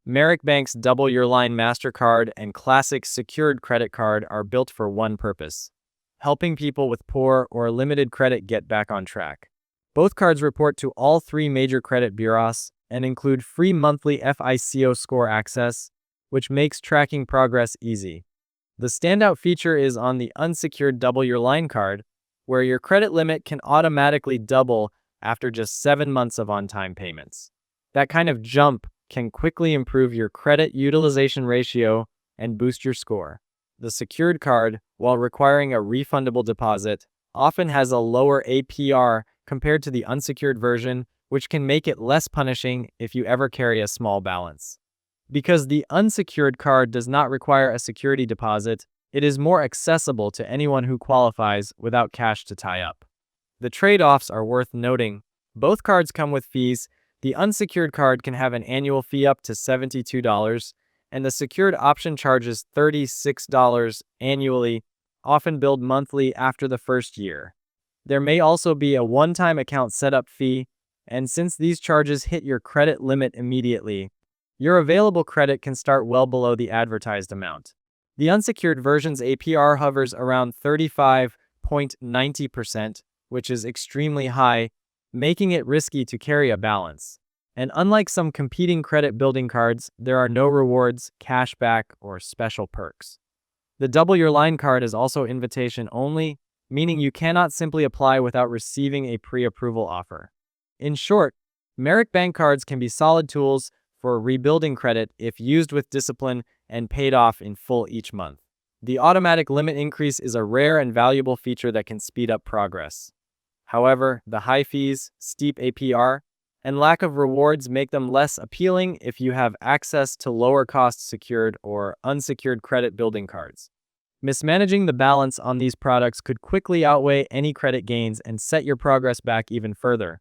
Merrick Bank's Double Your Line Mastercard and classic Secured credit card are built for one purpose: helping people with poor or limited credit get back on track. Both cards report to all three major credit bureaus and include free monthly FICO score access, which makes tracking progress easy. The standout feature is on the unsecured Double Your Line card, where your credit limit can automatically double after just 7 months of on-time payments. That kind of jump can quickly improve your credit utilization ratio and boost your score. The secured card, while requiring a refundable deposit, often has a lower APR compared to the unsecured version, which can make it less punishing if you ever carry a small balance. Because the unsecured card does not require a security deposit, it is more accessible to anyone who qualifies without cash to tie up. The trade-offs are worth noting. Both cards come with fees. The unsecured card can have an annual fee up to $72, and the secured option charges $36 annually, often billed monthly after the first year. There may also be a one-time account setup fee, and since these charges hit your credit limit immediately, your available credit can start well below the advertised amount. The unsecured version's APR hovers around 35.90%, which is extremely high, making it risky to carry a balance. And unlike some competing credit-building cards, there are no rewards, cashback, or special perks. The Double Your Line card is also invitation-only, meaning you cannot simply apply without receiving a pre-approval offer. In short, Merrick Bank cards can be solid tools for rebuilding credit if used with discipline and paid off in full each month. The automatic limit increase is a rare and valuable feature that can speed up progress. However, the high fees, steep APR, and lack of rewards make them less appealing if you have access to lower-cost secured or unsecured credit-building cards. Mismanaging the balance on these products could quickly outweigh any credit gains and set your progress back even further.